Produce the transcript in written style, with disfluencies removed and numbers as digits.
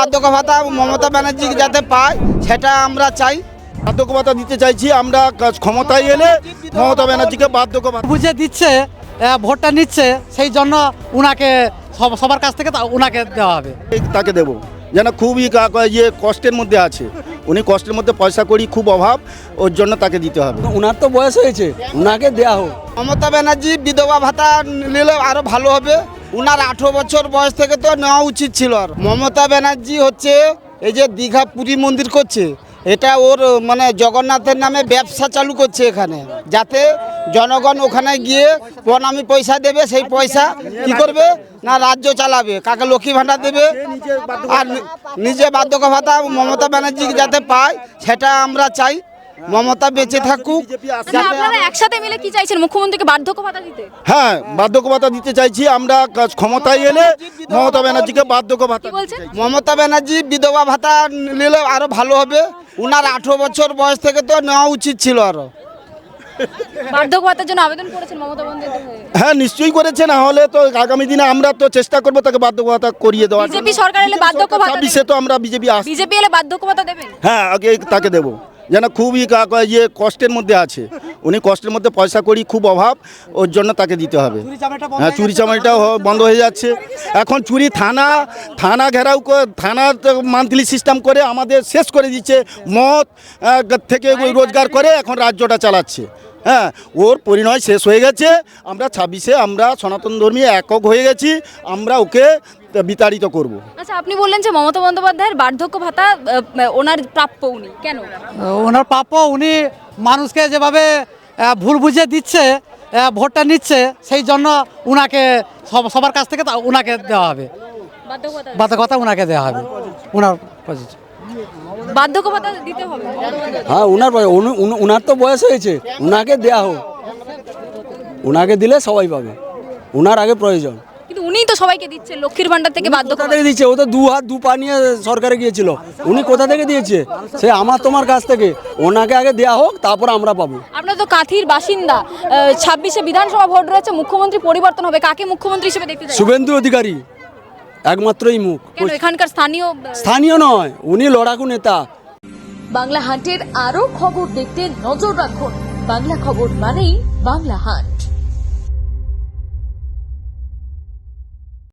বার্ধক্য ভাতা মমতা ব্যানার্জি যাতে পায় সেটা আমরা চাই। বার্ধক্য ভাতা দিতে চাইছি আমরা, ক্ষমতায় এলে মমতা ব্যানার্জিকে বার্ধক্য ভাতা বুঝে দিচ্ছে, ভোটটা নিচ্ছে, সেই জন্য উনাকে সবার কাছ থেকে উনাকে দেওয়া হবে। তাকে দেবো, যেন খুবই কষ্টের মধ্যে আছে, উনি কষ্টের মধ্যে পয়সা করি খুব অভাব, ওর জন্য তাকে দিতে হবে। ওনার তো বয়স হয়েছে, ওনাকে দেওয়া হোক। মমতা ব্যানার্জি বিধবা ভাতা নিলে আরো ভালো হবে। উনার 18 বছর বয়স থেকে তো নেওয়া উচিত ছিল। আর মমতা ব্যানার্জি হচ্ছে এই যে দীঘা পুরী মন্দির করছে, এটা ওর মানে জগন্নাথের নামে ব্যবসা চালু করছে এখানে, যাতে জনগণ ওখানে গিয়ে প্রণামী পয়সা দেবে, সেই পয়সা কি করবে না রাজ্য চালাবে, কাকে লক্ষ্মী ভাণ্ডার দেবে, আর নিজে বার্ধক্য ভাতা মমতা ব্যানার্জি যাতে পায় সেটা আমরা চাই। মমতা বেঁচে থাকুক। আপনারা একসাথে মিলে কি চাইছেন, মুখ্যমন্ত্রীকে বার্ধক্য ভাতা দিতে? হ্যাঁ, বার্ধক্য ভাতা দিতে চাইছি আমরা, ক্ষমতায় এলে মমতা ব্যানার্জিকে বার্ধক্য ভাতা কি বলছেন? মমতা ব্যানার্জি বিধবা ভাতা নিলে আরো ভালো হবে। উনার 18 বছর বয়স থেকে তো নেওয়া উচিত ছিল। আরো বার্ধক্য ভাতার জন্য আবেদন করেছেন মমতা বন্দ্যোপাধ্যায় হয়ে? হ্যাঁ নিশ্চয়ই করেছে, না হলে তো আগামী দিনে আমরা তো চেষ্টা করবো তাকে বার্ধক্য ভাতা করিয়ে দেওয়ার। বিজেপি সরকার এলে বার্ধক্য ভাতা দেবে? 26-এ তো আমরা বিজেপি বিজেপি এলে বার্ধক্য ভাতা দেবেন? হ্যাঁ, আগে তাকে দেবো, যেন খুবই কষ্টের মধ্যে আছে, উনি কষ্টের মধ্যে পয়সা করি খুব অভাব, ওর জন্য তাকে দিতে হবে। হ্যাঁ, চুরি চামারিটাও বন্ধ হয়ে যাচ্ছে এখন। চুরি থানা ঘেরাও থানা মান্থলি সিস্টেম করে আমাদের শেষ করে দিচ্ছে। মদ থেকে রোজগার করে এখন রাজ্যটা চালাচ্ছে। হ্যাঁ, ওর পরিণয় শেষ হয়ে গেছে। আমরা 26-এ আমরা সনাতন ধর্মী একক হয়ে গেছি, আমরা ওকে বিতাড়িত করব। আচ্ছা, আপনি বললেন যে মমতা বন্দ্যোপাধ্যায়ের বার্ধক্য ভাতা ওনার প্রাপ্য, উনি কেন? ওনার প্রাপ্য, উনি মানুষকে যেভাবে ভুল বুঝিয়ে দিচ্ছে, ভোটটা নিচ্ছে, সেই জন্য উনাকে সবার কাছ থেকে উনাকে দেওয়া হবে। বার্ধক্য ভাতা উনাকে দেওয়া হবে, উনার বার্ধক্য ভাতা দিতে হবে। হ্যাঁ, ওনার তো বয়স হয়েছে, ওনাকে দেওয়া হোক। ওনাকে দিলে সবাই পাবে, ওনার আগে প্রয়োজন। কিন্তু উনিই তো সবাইকে দিচ্ছেন লক্ষ্মীর ভাণ্ডার থেকে বার্ধক্য কোথা থেকে দিচ্ছে? ও তো 2 হাত 2 পা নিয়ে সরকারে গিয়েছিল, উনি কোথা থেকে দিয়েছে? সে আমার তোমার কাছ থেকে। ওনাকে আগে দেওয়া হোক, তারপর আমরা পাবো। আপনারা তো কাঁথির বাসিন্দা, 26-এ বিধানসভা ভোট রয়েছে, মুখ্যমন্ত্রী পরিবর্তন হবে, কাকে মুখ্যমন্ত্রী হিসেবে দেখতে চাই? শুভেন্দু অধিকারী একমাত্রই মুখ। কেন এখানকার স্থানীয় নয়, উনি লড়াকু নেতা। বাংলা হান্টের আরও খবর দেখতে নজর রাখুন। বাংলা খবর মানেই বাংলা হান্ট।